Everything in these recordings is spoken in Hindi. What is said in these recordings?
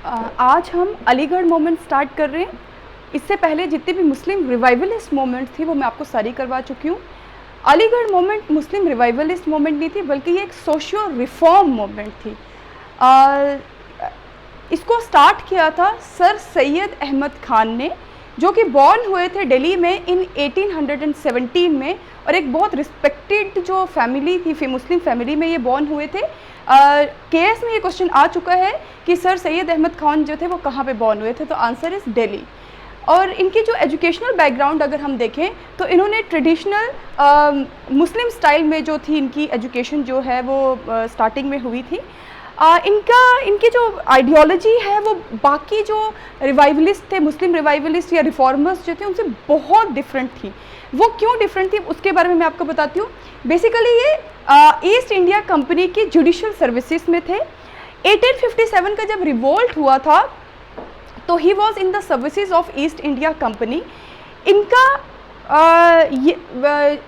आज हम अलीगढ़ मोमेंट स्टार्ट कर रहे हैं। इससे पहले जितने भी मुस्लिम रिवाइवलिस्ट मोमेंट थी वो मैं आपको सारी करवा चुकी हूँ। अलीगढ़ मोमेंट मुस्लिम रिवाइवलिस्ट मोमेंट नहीं थी, बल्कि ये एक सोशियो रिफॉर्म मोमेंट थी। इसको स्टार्ट किया था सर सैयद अहमद खान ने, जो कि बॉर्न हुए थे दिल्ली में इन 1817 में, और एक बहुत रिस्पेक्टेड जो फैमिली थी, मुस्लिम फैमिली में ये बॉर्न हुए थे। केएस में ये क्वेश्चन आ चुका है कि सर सैयद अहमद खान जो थे वो कहाँ पे बॉर्न हुए थे, तो आंसर इज़ दिल्ली। और इनकी जो एजुकेशनल बैकग्राउंड अगर हम देखें तो इन्होंने ट्रेडिशनल मुस्लिम स्टाइल में जो थी इनकी एजुकेशन जो है वो स्टार्टिंग में हुई थी। इनकी जो आइडियोलॉजी है वो बाकी जो रिवाइवलिस्ट थे, मुस्लिम रिवाइवलिस्ट या रिफॉर्मर्स जो थे, उनसे बहुत डिफरेंट थी। वो क्यों डिफरेंट थी उसके बारे में मैं आपको बताती हूँ। बेसिकली ये ईस्ट इंडिया कंपनी की जुडिशियल सर्विसेज में थे। 1857 का जब रिवोल्ट हुआ था तो he was in the services of east India company. इनका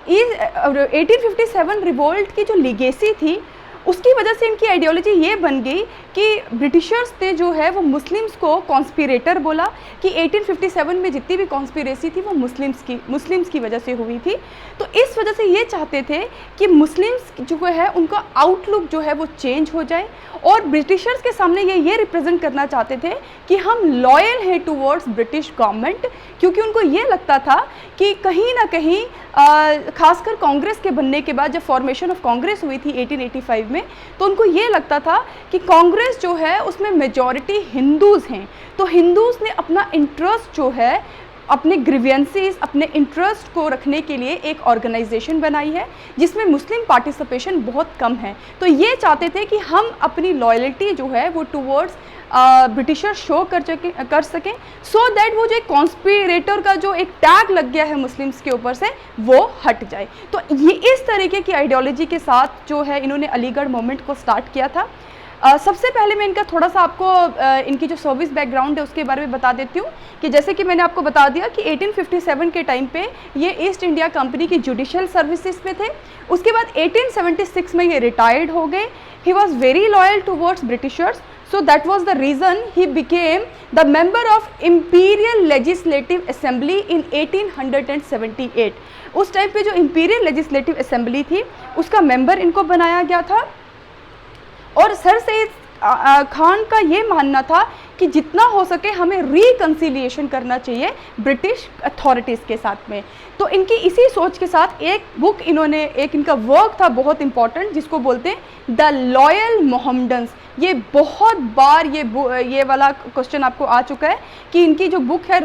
1857 रिवोल्ट की जो लीगेसी थी उसकी वजह से इनकी आइडियोलॉजी ये बन गई कि ब्रिटिशर्स ने जो है वो मुस्लिम्स को कॉन्स्पिरेटर बोला, कि 1857 में जितनी भी कॉन्स्पिरेसी थी वो मुस्लिम्स की वजह से हुई थी। तो इस वजह से ये चाहते थे कि मुस्लिम्स जो है उनका आउटलुक जो है वो चेंज हो जाए, और ब्रिटिशर्स के सामने ये रिप्रेजेंट करना चाहते थे कि हम लॉयल हैं टूवर्ड्स ब्रिटिश गवर्नमेंट, क्योंकि उनको ये लगता था कि कहीं ना कहीं खासकर कांग्रेस के बनने के बाद, जब फॉर्मेशन ऑफ कांग्रेस हुई थी 1885 में, तो उनको ये लगता था कि कांग्रेस जो है उसमें मेजॉरिटी हिंदूज़ हैं, तो हिंदूज़ ने अपना इंटरेस्ट जो है, अपने ग्रीवियंसेस, अपने इंटरेस्ट को रखने के लिए एक ऑर्गेनाइजेशन बनाई है जिसमें मुस्लिम पार्टिसिपेशन बहुत कम है। तो ये चाहते थे कि हम अपनी लॉयल्टी जो है वो टूवर्ड्स ब्रिटिशर शो कर सकें, सो दैट वो जो एक कॉन्स्पिरेटर का जो एक टैग लग गया है मुस्लिम्स के ऊपर से वो हट जाए। तो ये इस तरीके की आइडियोलॉजी के साथ जो है इन्होंने अलीगढ़ मोमेंट को स्टार्ट किया था। सबसे पहले मैं इनका थोड़ा सा आपको इनकी जो सर्विस बैकग्राउंड है उसके बारे में बता देती हूँ, कि जैसे कि मैंने आपको बता दिया कि 1857 के टाइम पे ये ईस्ट इंडिया कंपनी की जुडिशियल सर्विसेज में थे। उसके बाद 1876 में ये रिटायर्ड हो गए। ही was very loyal towards Britishers, so that was the reason he became the member of Imperial Legislative Assembly in 1878। उस टाइम पे जो Imperial Legislative Assembly थी उसका मेंबर इनको बनाया गया था। और सर सैयद खान का ये मानना था कि जितना हो सके हमें रिकन्सिलिएशन करना चाहिए ब्रिटिश अथॉरिटीज़ के साथ में। तो इनकी इसी सोच के साथ एक बुक इन्होंने, एक इनका वर्क था बहुत इंपॉर्टेंट, जिसको बोलते हैं द लॉयल मोहम्मडन्स। ये बहुत बार ये वाला क्वेश्चन आपको आ चुका है कि इनकी जो बुक है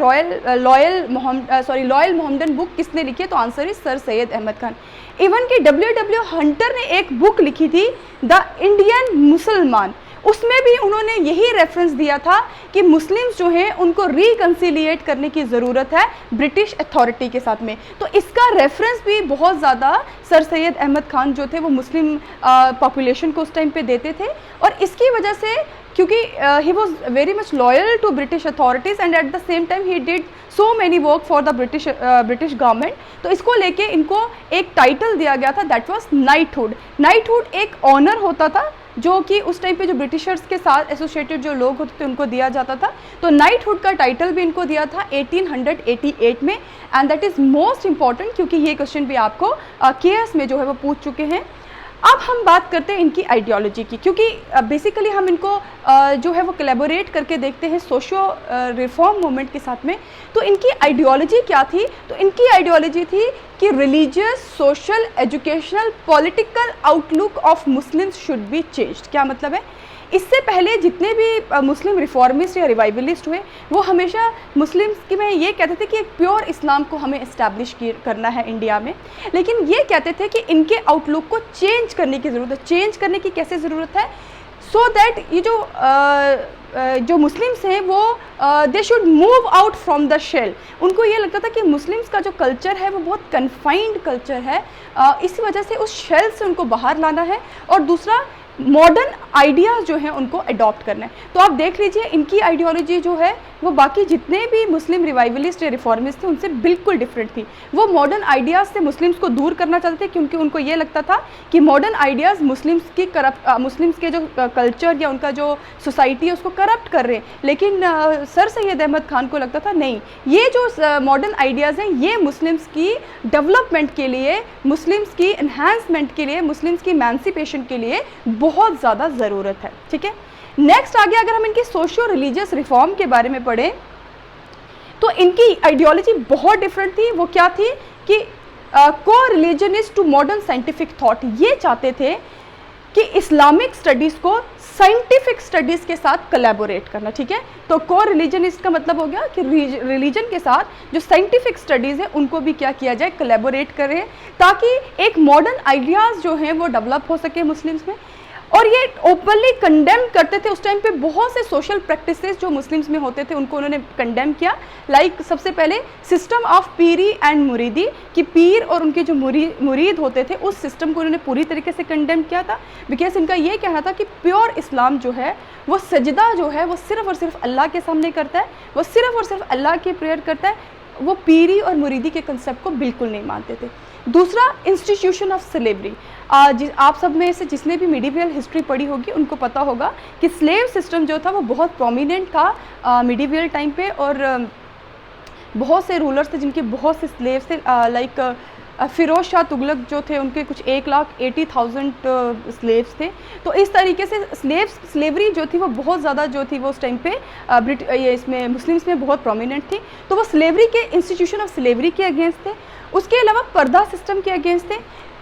लॉयल मोहम्मदन बुक किसने लिखी है, तो answer is sir Syed Ahmed Khan. Even कि W.W. हंटर ने एक बुक लिखी थी द इंडियन मुसलमान, उसमें भी उन्होंने यही रेफरेंस दिया था कि मुस्लिम्स जो हैं उनको रिकन्सिलिएट करने की ज़रूरत है ब्रिटिश अथॉरिटी के साथ में। तो इसका रेफरेंस भी बहुत ज़्यादा सर सैयद अहमद खान जो थे वो मुस्लिम पॉपुलेशन को उस टाइम पे देते थे। और इसकी वजह से, क्योंकि he was very much loyal to British authorities and at the same time he did so many work for the British government, तो इसको लेके इनको एक टाइटल दिया गया था, दैट वाज नाइटहुड। नाइटहुड एक ऑनर होता था जो कि उस टाइम पे जो ब्रिटिशर्स के साथ एसोसिएटेड जो लोग होते थे उनको दिया जाता था। तो नाइटहुड का टाइटल भी इनको दिया था 1888 में, and that is most important क्योंकि ये क्वेश्चन भी आपको केएस में जो है वो पूछ चुके हैं। अब हम बात करते हैं इनकी आइडियोलॉजी की, क्योंकि बेसिकली हम इनको जो है वो कोलैबोरेट करके देखते हैं सोशो रिफॉर्म मूवमेंट के साथ में। तो इनकी आइडियोलॉजी क्या थी, तो इनकी आइडियोलॉजी थी कि religious, social, educational, political outlook of Muslims should be changed. क्या मतलब है, इससे पहले जितने भी मुस्लिम रिफॉर्मिस्ट या रिवाइवलिस्ट हुए वो हमेशा मुस्लिम्स की में ये कहते थे कि एक प्योर इस्लाम को हमें इस्टेब्लिश करना है इंडिया में, लेकिन ये कहते थे कि इनके आउटलुक को चेंज करने की ज़रूरत है। चेंज करने की कैसे ज़रूरत है, सो दैट ये जो मुस्लिम्स हैं वो they should move out from the shell. उनको ये लगता था कि मुस्लिम्स का जो कल्चर है वो बहुत कन्फाइंड कल्चर है, इसी वजह से उस शेल से उनको बाहर लाना है। और दूसरा मॉडर्न आइडियाज़ जो हैं उनको अडॉप्ट करना है। तो आप देख लीजिए इनकी आइडियोलॉजी जो है वो बाकी जितने भी मुस्लिम रिवाइवलिस्ट या रिफॉर्मिस्ट थे उनसे बिल्कुल डिफरेंट थी। वो मॉडर्न आइडियाज़ से मुस्लिम्स को दूर करना चाहते थे, क्योंकि उनको ये लगता था कि मॉडर्न आइडियाज़ मुस्लिम्स के जो कल्चर या उनका जो सोसाइटी है उसको करप्ट कर रहे हैं। लेकिन सर सैयद अहमद खान को लगता था नहीं, ये जो मॉडर्न आइडियाज़ हैं ये मुस्लिम्स की डेवलपमेंट के लिए, मुस्लिम्स की एनहांसमेंट के लिए, मुस्लिम्स की एमेंसिपेशन के लिए बहुत ज़्यादा ज़रूरत है। ठीक है, नेक्स्ट आ गया, अगर हम इनकी सोशियो रिलीजियस रिफॉर्म के बारे में पढ़ें तो इनकी आइडियोलॉजी बहुत डिफरेंट थी। वो क्या थी कि को रिलीजनिस्ट टू मॉडर्न साइंटिफिक थॉट, ये चाहते थे कि इस्लामिक स्टडीज़ को साइंटिफिक स्टडीज़ के साथ कोलैबोरेट करना। ठीक है, तो को रिलीजनिस्ट का मतलब हो गया कि रिलीजन के साथ जो साइंटिफिक स्टडीज़ है उनको भी क्या किया जाए, कोलैबोरेट करें, ताकि एक मॉडर्न आइडियाज़ जो हैं वो डेवलप हो सके मुस्लिम्स में। और ये ओपनली कंडेम करते थे। उस टाइम पे बहुत से सोशल प्रैक्टिसेस जो मुस्लिम्स में होते थे उनको उन्होंने कंडेम किया। लाइक सबसे पहले सिस्टम ऑफ पीरी एंड मुरीदी, कि पीर और उनके जो मुरीद होते थे उस सिस्टम को उन्होंने पूरी तरीके से कंडेम किया था। बिकॉज इनका ये कहना था कि प्योर इस्लाम जो है वो सजदा जो है वो सिर्फ़ और सिर्फ अल्लाह के सामने करता है, वो सिर्फ़ और सिर्फ अल्लाह की प्रेयर करता है, वो पीरी और मुरीदी के कंसेप्ट को बिल्कुल नहीं मानते थे। दूसरा, इंस्टीट्यूशन ऑफ स्लेवरी। आप सब में से जिसने भी मिडिवल हिस्ट्री पढ़ी होगी उनको पता होगा कि स्लेव सिस्टम जो था वो बहुत प्रोमिनेंट था मिडिवल टाइम पे, और बहुत से रूलर्स थे जिनके बहुत से स्लेव्स थे। लाइक फ़िरोज़ शाह तुगलक जो थे उनके कुछ 1,80,000 स्लेव्स थे। तो इस तरीके से स्लेवरी जो थी वो बहुत ज़्यादा जो थी वो उस टाइम पे इसमें मुस्लिम्स में बहुत प्रोमिनेंट थी। तो वो स्लेवरी के, इंस्टीट्यूशन ऑफ स्लेवरी के अगेंस्ट थे। उसके अलावा पर्दा सिस्टम के अगेंस्ट थे।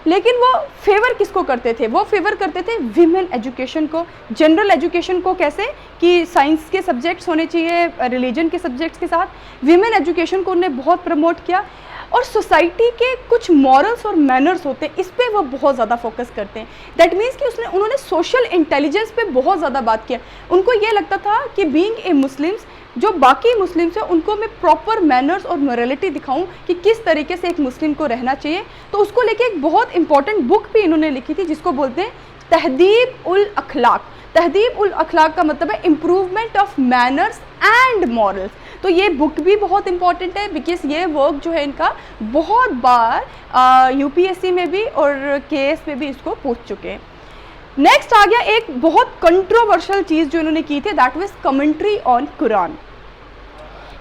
लेकिन वो फेवर किसको करते थे, वो फेवर करते थे विमेन एजुकेशन को, जनरल एजुकेशन को। कैसे कि साइंस के सब्जेक्ट्स होने चाहिए रिलीजन के सब्जेक्ट्स के साथ। विमेन एजुकेशन को उन्होंने बहुत प्रमोट किया। और सोसाइटी के कुछ मॉरल्स और मैनर्स होते हैं इस पे वो बहुत ज़्यादा फोकस करते हैं। दैट मीन्स कि उन्होंने सोशल इंटेलिजेंस पे बहुत ज़्यादा बात किया। उनको ये लगता था कि बीइंग ए मुस्लिम्स, जो बाकी मुस्लिम्स हैं उनको मैं प्रॉपर मैनर्स और मोरालिटी दिखाऊं कि किस तरीके से एक मुस्लिम को रहना चाहिए। तो उसको लेके एक बहुत इंपॉर्टेंट बुक भी इन्होंने लिखी थी जिसको बोलते हैं तहदीब उल अखलाक। तहदीब उल अखलाक का मतलब है improvement of manners and morals. तो ये बुक भी बहुत इंपॉर्टेंट है बिकॉज ये वर्क जो है इनका बहुत बार यूपीएससी में भी और केएस में भी इसको पूछ चुके हैं। नेक्स्ट आ गया एक बहुत कंट्रोवर्शियल चीज़ जो इन्होंने की थी, that was commentary on Quran.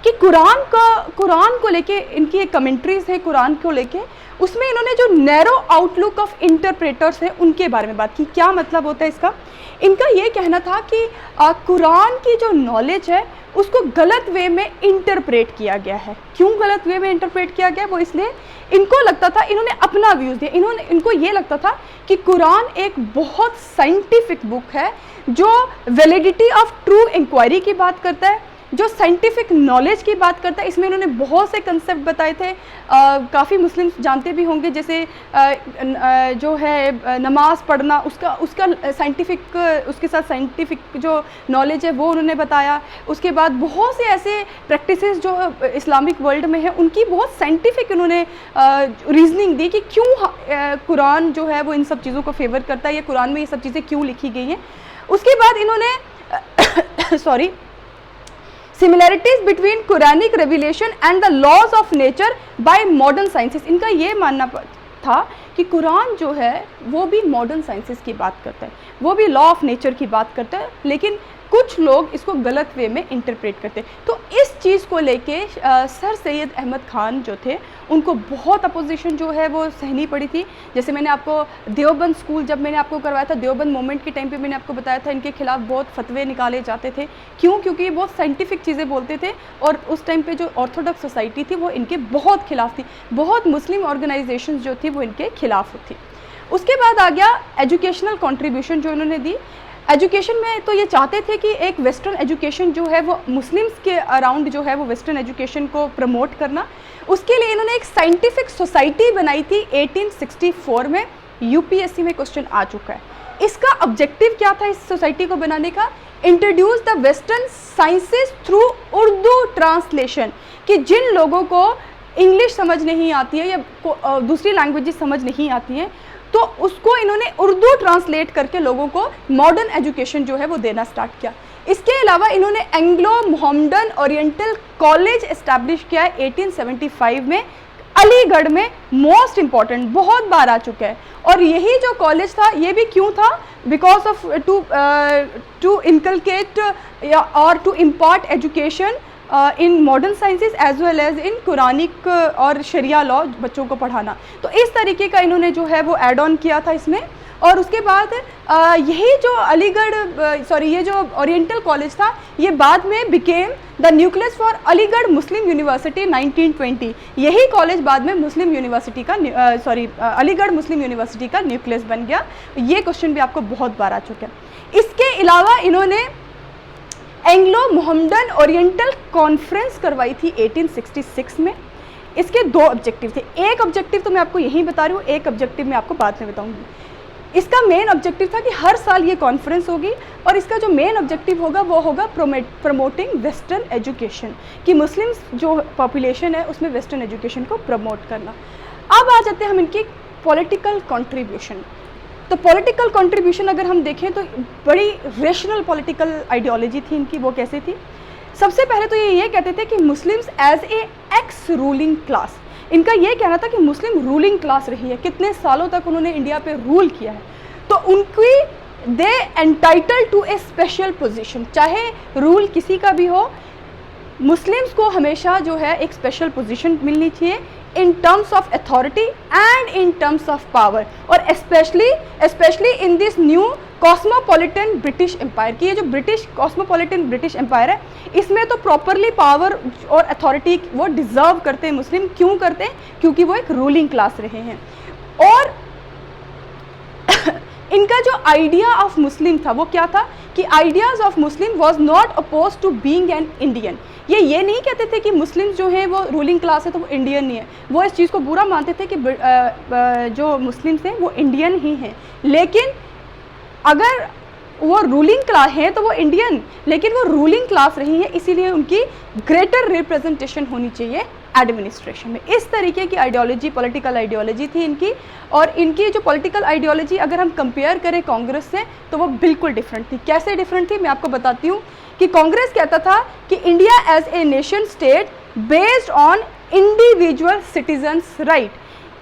कि कुरान को लेके इनकी एक कमेंट्रीज है कुरान को लेके, उसमें इन्होंने जो नैरो आउटलुक ऑफ इंटरप्रेटर्स हैं उनके बारे में बात की। क्या मतलब होता है इसका? इनका ये कहना था कि कुरान की जो नॉलेज है उसको गलत वे में इंटरप्रेट किया गया है। क्यों गलत वे में इंटरप्रेट किया गया? वो इसलिए इनको लगता था, इन्होंने अपना व्यूज़ दिया, इनको ये लगता था कि कुरान एक बहुत साइंटिफिक बुक है जो वैलिडिटी ऑफ ट्रू इंक्वायरी की बात करता है, जो साइंटिफिक नॉलेज की बात करता है। इसमें इन्होंने बहुत से कंसेप्ट बताए थे, काफ़ी मुस्लिम्स जानते भी होंगे, जैसे जो है नमाज पढ़ना, उसका साइंटिफिक, उसके साथ साइंटिफिक जो नॉलेज है वो उन्होंने बताया। उसके बाद बहुत से ऐसे प्रैक्टिसेस जो इस्लामिक वर्ल्ड में है उनकी बहुत साइंटिफिक उन्होंने रीजनिंग दी कि क्यों कुरान जो है वो इन सब चीज़ों को फेवर करता है या कुरान में ये सब चीज़ें क्यों लिखी गई हैं। उसके बाद इन्होंने similarities between Quranic revelation and the laws of nature by modern sciences. इनका ये मानना था कि कुरान जो है वो भी मॉडर्न साइंसेस की बात करता है, वो भी लॉ ऑफ नेचर की बात करता है, लेकिन कुछ लोग इसको गलत वे में इंटरप्रेट करते हैं। तो इस चीज़ को लेके सर सैयद अहमद खान जो थे उनको बहुत अपोजिशन जो है वो सहनी पड़ी थी। जैसे मैंने आपको देवबंद स्कूल जब मैंने आपको करवाया था, देवबंद मूवमेंट के टाइम पे मैंने आपको बताया था इनके खिलाफ बहुत फतवे निकाले जाते थे। क्यों? क्योंकि ये बहुत साइंटिफिक चीज़ें बोलते थे और उस टाइम पे जो ऑर्थोडॉक्स सोसाइटी थी वो इनके बहुत खिलाफ थी, बहुत मुस्लिम ऑर्गेनाइजेशन जो थी वो इनके खिलाफ थी। उसके बाद आ गया एजुकेशनल कॉन्ट्रीब्यूशन जो इन्होंने दी। एजुकेशन में तो ये चाहते थे कि एक वेस्टर्न एजुकेशन जो है वो मुस्लिम्स के अराउंड जो है वो वेस्टर्न एजुकेशन को प्रमोट करना। उसके लिए इन्होंने एक साइंटिफिक सोसाइटी बनाई थी 1864 में, यूपीएससी में क्वेश्चन आ चुका है। इसका ऑब्जेक्टिव क्या था इस सोसाइटी को बनाने का? Introduce the western sciences through Urdu translation, कि जिन लोगों को इंग्लिश समझ नहीं आती है या दूसरी लैंग्वेजेस समझ नहीं आती हैं तो उसको इन्होंने उर्दू ट्रांसलेट करके लोगों को मॉडर्न एजुकेशन जो है वो देना स्टार्ट किया। इसके अलावा इन्होंने Anglo Mohammedan oriental college establish किया है 1875 में अलीगढ़ में, मोस्ट इम्पॉर्टेंट, बहुत बार आ चुका है। और यही जो कॉलेज था ये भी क्यों था, बिकॉज ऑफ टू इनकलकेट और to impart education in modern sciences as well as in Quranic और शरिया लॉ बच्चों को पढ़ाना। तो इस तरीके का इन्होंने जो है वो ऐड ऑन किया था इसमें। और उसके बाद यही जो अलीगढ़ ये जो ओरिएंटल कॉलेज था ये बाद में became the nucleus for Aligarh Muslim university 1920। यही कॉलेज बाद में मुस्लिम यूनिवर्सिटी का अलीगढ़ मुस्लिम यूनिवर्सिटी का न्यूक्लियस बन गया। ये क्वेश्चन भी आपको बहुत बार आ चुका है। इसके अलावा इन्होंने एंग्लो मोहम्मडन ओरिएंटल कॉन्फ्रेंस करवाई थी 1866 में। इसके 2 ऑब्जेक्टिव थे। एक ऑब्जेक्टिव तो मैं आपको यहीं बता रही हूँ, एक ऑब्जेक्टिव मैं आपको बाद में बताऊंगी। इसका मेन ऑब्जेक्टिव था कि हर साल ये कॉन्फ्रेंस होगी और इसका जो मेन ऑब्जेक्टिव होगा वो होगा प्रमोटिंग वेस्टर्न एजुकेशन, कि मुस्लिम्स जो पॉपुलेशन है उसमें वेस्टर्न एजुकेशन को प्रमोट करना। अब आ जाते हैं हम इनकी पॉलिटिकल कंट्रीब्यूशन। तो पॉलिटिकल कंट्रीब्यूशन अगर हम देखें तो बड़ी रेशनल पॉलिटिकल आइडियोलॉजी थी इनकी। वो कैसे थी? सबसे पहले तो ये कहते थे कि Muslims as a ex ruling class, इनका ये कहना था कि मुस्लिम रूलिंग क्लास रही है, कितने सालों तक उन्होंने इंडिया पे रूल किया है, तो उनकी they entitle to a special position. चाहे रूल किसी का भी हो, मुस्लिम्स को हमेशा जो है एक स्पेशल पोजीशन मिलनी चाहिए in terms of authority and in terms of power, और specially in this new cosmopolitan British empire, की ये जो ब्रिटिश कॉस्मोपॉलिटन ब्रिटिश एम्पायर है इसमें तो प्रॉपरली पावर और अथॉरिटी वो डिज़र्व करते हैं मुस्लिम। क्यों करते हैं? क्योंकि वो एक रूलिंग क्लास रहे हैं। और इनका जो आइडिया ऑफ मुस्लिम था वो क्या था कि ideas of Muslim was not oppose to being an Indian. ये नहीं कहते थे कि मुस्लिम जो है वो रूलिंग क्लास है तो वो इंडियन नहीं है, वो इस चीज़ को बुरा मानते थे कि जो मुस्लिम्स हैं वो इंडियन ही हैं, लेकिन अगर वो रूलिंग क्लास है तो वो इंडियन, लेकिन वो रूलिंग क्लास रही है इसीलिए उनकी ग्रेटर रिप्रेजेंटेशन होनी चाहिए एडमिनिस्ट्रेशन में। इस तरीके की आइडियोलॉजी, पॉलिटिकल आइडियोलॉजी थी इनकी। और इनकी जो पॉलिटिकल आइडियोलॉजी अगर हम कंपेयर करें कांग्रेस से तो वो बिल्कुल डिफरेंट थी। कैसे डिफरेंट थी मैं आपको बताती हूँ कि कांग्रेस कहता था कि India as a nation state based on individual citizens right,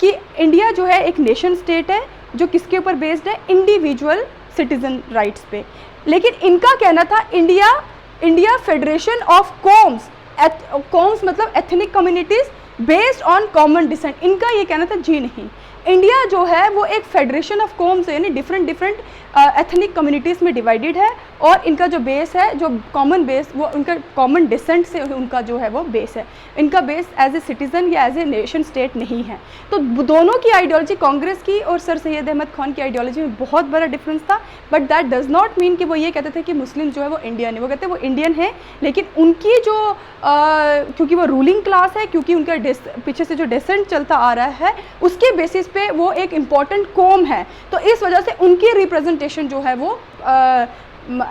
कि इंडिया जो है एक नेशन स्टेट है जो किसके ऊपर बेस्ड है? इंडिविजुअल सिटीजन राइट्स पे। लेकिन इनका कहना था इंडिया फेडरेशन ऑफ कॉम्स मतलब ethnic communities based on common descent. इनका ये कहना था जी नहीं, इंडिया जो है वो एक फेडरेशन ऑफ कॉम्स है, यानी डिफरेंट एथनिक कम्युनिटीज़ में डिवाइडेड है, और इनका जो बेस है, जो कॉमन बेस, वो उनका कॉमन डिसेंट से उनका जो है वो बेस है। इनका बेस एज ए सिटीज़न या एज ए नेशन स्टेट नहीं है। तो दोनों की आइडियोलॉजी, कांग्रेस की और सर सैयद अहमद खान की आइडियोलॉजी में बहुत बड़ा डिफरेंस था। But that does not mean कि वो ये कहते थे कि मुस्लिम जो है वो इंडियन है। वो कहते हैं वो इंडियन है, लेकिन उनकी जो क्योंकि वो रूलिंग क्लास है, क्योंकि उनका पीछे से जो डिसेंट चलता आ रहा है उसके बेसिस पे वो एक इम्पॉर्टेंट कॉम है, तो इस वजह से उनकी रिप्रेजेंटेशन जो है वो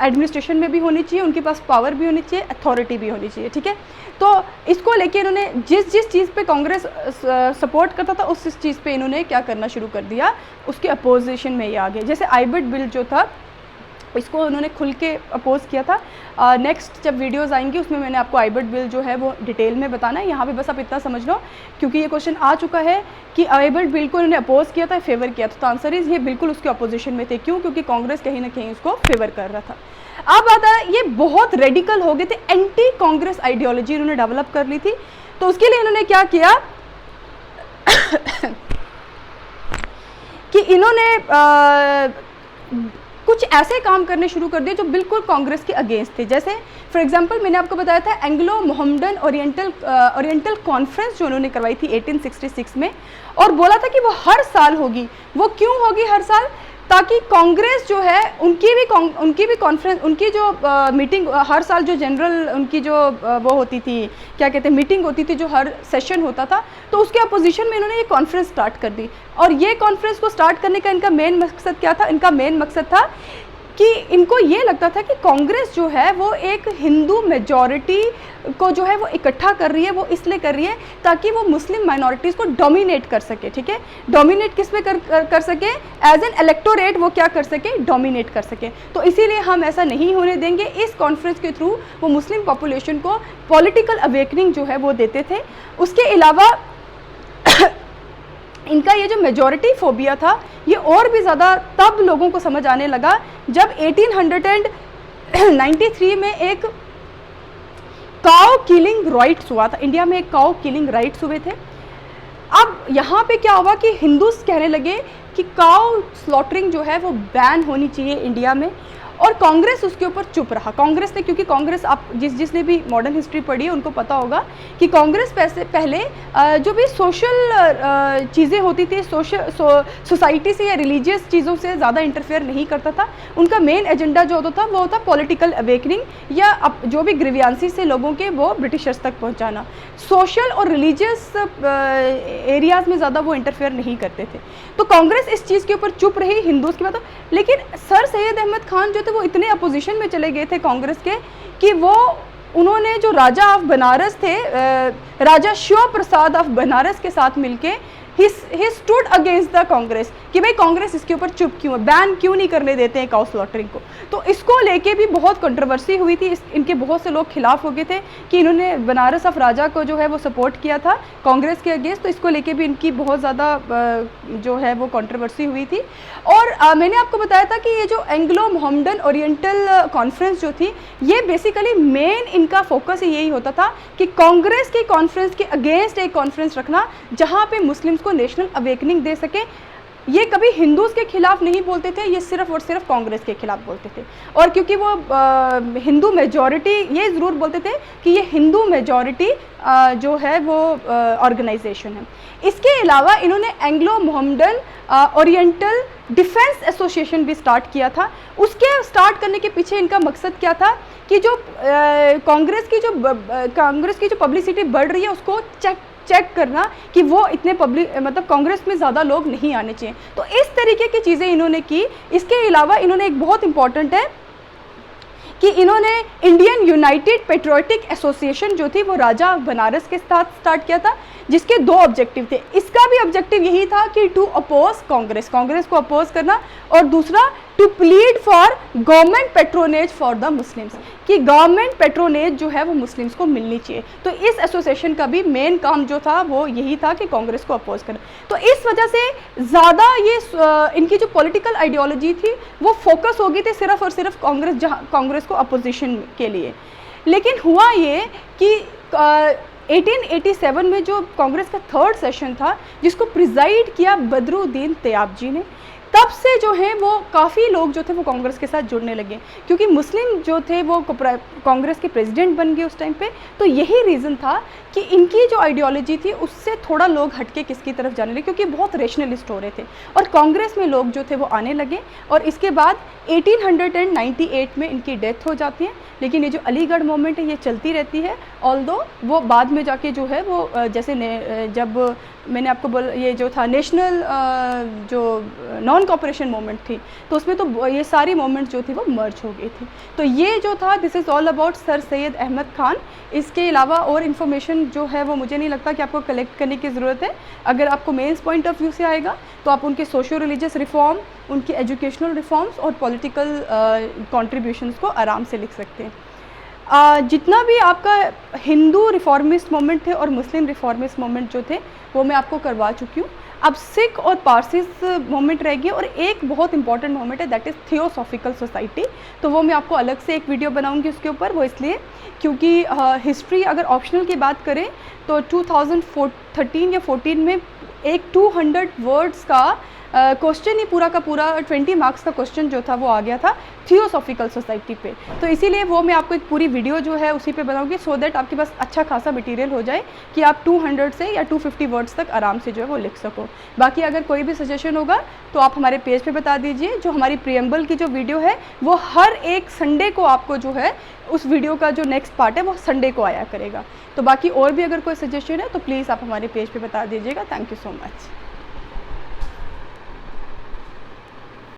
एडमिनिस्ट्रेशन में भी होनी चाहिए, उनके पास पावर भी होनी चाहिए, अथॉरिटी भी होनी चाहिए। ठीक है, तो इसको लेके इन्होंने जिस चीज़ पे कांग्रेस सपोर्ट करता था उस चीज़ पे इन्होंने क्या करना शुरू कर दिया, उसके अपोजिशन में ये आ गए। जैसे आईबिट बिल जो था इसको उन्होंने खुल के अपोज़ किया था। नेक्स्ट जब वीडियोस आएंगी उसमें मैंने आपको आईबिट बिल जो है वो डिटेल में बताना है। यहाँ पे बस आप इतना समझ लो, क्योंकि ये क्वेश्चन आ चुका है कि आईबिट बिल को इन्होंने अपोज़ किया था, फेवर किया था। तो आंसर इज़ ये बिल्कुल उसके अपोजिशन में थे। क्यों? क्योंकि कांग्रेस कहीं ना कहीं उसको फेवर कर रहा था। अब आता है, ये बहुत रेडिकल हो गए थे, एंटी कांग्रेस आइडियोलॉजी इन्होंने डेवलप कर ली थी। तो उसके लिए इन्होंने क्या किया कि इन्होंने कुछ ऐसे काम करने शुरू कर दिए जो बिल्कुल कांग्रेस के अगेंस्ट थे। जैसे फॉर एग्जांपल मैंने आपको बताया था एंग्लो मोहम्मडन ओरिएंटल कॉन्फ्रेंस जो उन्होंने करवाई थी 1866 में, और बोला था कि वो हर साल होगी। वो क्यों होगी हर साल? ताकि कांग्रेस जो है उनकी भी कॉन्फ्रेंस, उनकी जो मीटिंग हर साल जो जनरल उनकी जो वो होती थी, क्या कहते हैं, मीटिंग होती थी, जो हर सेशन होता था, तो उसके अपोजिशन में इन्होंने ये कॉन्फ्रेंस स्टार्ट कर दी। और ये कॉन्फ्रेंस को स्टार्ट करने का इनका मेन मकसद क्या था? इनका मेन मकसद था कि इनको ये लगता था कि कांग्रेस जो है वो एक हिंदू मेजॉरिटी को जो है वो इकट्ठा कर रही है, वो इसलिए कर रही है ताकि वो मुस्लिम माइनॉरिटीज़ को डोमिनेट कर सके, ठीक है। डोमिनेट किस में कर सके, एज एन इलेक्टोरेट वो क्या कर सके, डोमिनेट कर सके। तो इसीलिए हम ऐसा नहीं होने देंगे। इस कॉन्फ्रेंस के थ्रू वो मुस्लिम पॉपुलेशन को पॉलिटिकल अवेकनिंग जो है वो देते थे। उसके अलावा इनका ये जो मेजॉरिटी फोबिया था ये और भी ज़्यादा तब लोगों को समझ आने लगा जब 1893 में एक काउ किलिंग राइट्स हुआ था। इंडिया में एक काउ किलिंग राइट्स हुए थे। अब यहाँ पे क्या हुआ कि हिंदूज कहने लगे कि काउ स्लॉटरिंग जो है वो बैन होनी चाहिए इंडिया में, और कांग्रेस उसके ऊपर चुप रहा। कांग्रेस ने, क्योंकि कांग्रेस, आप जिसने भी मॉडर्न हिस्ट्री पढ़ी है उनको पता होगा कि कांग्रेस पहले जो भी सोशल चीज़ें होती थी, सोसाइटी से या रिलीजियस चीज़ों से ज़्यादा इंटरफेयर नहीं करता था। उनका मेन एजेंडा जो होता था वो होता पॉलिटिकल अवेकनिंग, या जो भी ग्रीवियांसीज से लोगों के वो ब्रिटिशर्स तक पहुँचाना। सोशल और रिलीजियस एरियाज़ में ज़्यादा वो इंटरफेयर नहीं करते थे। तो कांग्रेस इस चीज़ के ऊपर चुप रही हिंदूज़ की बात। लेकिन सर सैयद अहमद खान जो थे वो इतने अपोजिशन में चले गए थे कांग्रेस के कि उन्होंने जो राजा ऑफ बनारस थे, राजा शिव प्रसाद ऑफ बनारस के साथ मिलके he stood against the Congress कि भाई कांग्रेस इसके ऊपर चुप क्यों है, बैन क्यों नहीं करने देते हैं काउ स्लॉटरिंग को। तो इसको लेके भी बहुत कंट्रोवर्सी हुई थी। इनके बहुत से लोग खिलाफ हो गए थे कि इन्होंने बनारस ऑफ राजा को जो है वो सपोर्ट किया था कांग्रेस के अगेंस्ट। तो इसको लेके भी इनकी बहुत ज़्यादा जो है वो कंट्रोवर्सी हुई थी। और मैंने आपको बताया था कि ये जो एंग्लो मोहम्मडन ओरिएंटल कॉन्फ्रेंस जो थी, ये बेसिकली मेन इनका फोकस यही होता था कि कांग्रेस की कॉन्फ्रेंस के अगेंस्ट एक कॉन्फ्रेंस रखना जहाँ पे मुस्लिम्स को नेशनल अवेकनिंग दे सके। ये कभी हिंदूज़ के खिलाफ नहीं बोलते थे, ये सिर्फ और सिर्फ कांग्रेस के खिलाफ बोलते थे। और क्योंकि वो हिंदू मेजॉरिटी, ये ज़रूर बोलते थे कि ये हिंदू मेजॉरिटी जो है वो ऑर्गेनाइजेशन है। इसके अलावा इन्होंने Anglo Mohammedan oriental defence association भी स्टार्ट किया था। उसके स्टार्ट करने के पीछे इनका मकसद क्या था कि जो कांग्रेस की जो पब्लिसिटी बढ़ रही है उसको चेक करना कि वो इतने मतलब कांग्रेस में ज़्यादा लोग नहीं आने चाहिए। तो इस तरीके की चीज़ें इन्होंने की। इसके अलावा इन्होंने एक बहुत इंपॉर्टेंट है कि इन्होंने इंडियन यूनाइटेड पेट्रियोटिक एसोसिएशन जो थी वो राजा बनारस के साथ स्टार्ट किया था, जिसके 2 ऑब्जेक्टिव थे। इसका भी ऑब्जेक्टिव यही था कि टू अपोज कांग्रेस को अपोज करना, और दूसरा to plead for government patronage for the Muslims, कि गवर्नमेंट पेट्रोनेज जो है वो मुस्लिम्स को मिलनी चाहिए। तो इस एसोसिएशन का भी मेन काम जो था वो यही था कि कांग्रेस को अपोज करना। तो इस वजह से ज़्यादा ये इनकी जो पॉलिटिकल आइडियोलॉजी थी वो फोकस हो गई थी सिर्फ और सिर्फ कांग्रेस को अपोजिशन के लिए। लेकिन हुआ ये कि 1887 में जो कांग्रेस का 3rd सेशन था, जिसको प्रिजाइड किया बदरुद्दीन तैयब जी ने, तब से जो है वो काफ़ी लोग जो थे वो कांग्रेस के साथ जुड़ने लगे, क्योंकि मुस्लिम जो थे वो कांग्रेस के प्रेसिडेंट बन गए उस टाइम पे। तो यही रीज़न था कि इनकी जो आइडियोलॉजी थी उससे थोड़ा लोग हटके किसकी तरफ जाने लगे, क्योंकि बहुत रेशनलिस्ट हो रहे थे और कांग्रेस में लोग जो थे वो आने लगे। और इसके बाद 1898 में इनकी डेथ हो जाती है। लेकिन ये जो अलीगढ़ मूवमेंट है ये चलती रहती है, ऑल्दो वो बाद में जाके जो है वो जैसे जब मैंने आपको ये जो था नेशनल जो नॉन कॉपरेशन मूवमेंट थी, तो उसमें तो ये सारी मूवमेंट जो थी वो मर्ज हो गई थी। तो ये जो था, this is all about sir Syed Ahmed Khan. इसके अलावा और इन्फॉर्मेशन जो है वो मुझे नहीं लगता कि आपको कलेक्ट करने की ज़रूरत है। अगर आपको मेंस पॉइंट ऑफ व्यू से आएगा तो आप उनके सोशो रिलीजियस रिफॉर्म, उनके एजुकेशनल रिफॉर्म्स और पॉलिटिकल कॉन्ट्रीब्यूशंस को आराम से लिख सकते हैं। जितना भी आपका हिंदू रिफॉर्मिस्ट मूवमेंट थे और मुस्लिम रिफॉर्मिस्ट मूवमेंट जो थे वो मैं आपको करवा चुकी हूँ। अब सिख और पारसीस मूवमेंट रह गया, और एक बहुत इंपॉर्टेंट मूवमेंट है, दैट इज़ थियोसॉफिकल सोसाइटी। तो वो मैं आपको अलग से एक वीडियो बनाऊंगी उसके ऊपर। वो इसलिए क्योंकि हिस्ट्री अगर ऑप्शनल की बात करें तो 2013 या 14 में एक 200 वर्ड्स का क्वेश्चन ही पूरा का पूरा 20 मार्क्स का क्वेश्चन जो था वो आ गया था थियोसॉफिकल सोसाइटी पे। तो इसीलिए वो मैं आपको एक पूरी वीडियो जो है उसी पे बनाऊंगी, सो दैट आपके पास अच्छा खासा मटेरियल हो जाए कि आप 200 से या 250 वर्ड्स तक आराम से जो है वो लिख सको। बाकी अगर कोई भी सजेशन होगा तो आप हमारे पेज पे बता दीजिए। जो हमारी प्रीएम्बल की जो वीडियो है वो हर एक संडे को आपको जो है उस वीडियो का जो नेक्स्ट पार्ट है वो संडे को आया करेगा। तो बाकी और भी अगर कोई सजेशन है तो प्लीज़ आप हमारे पेज पे बता दीजिएगा। Thank you so much.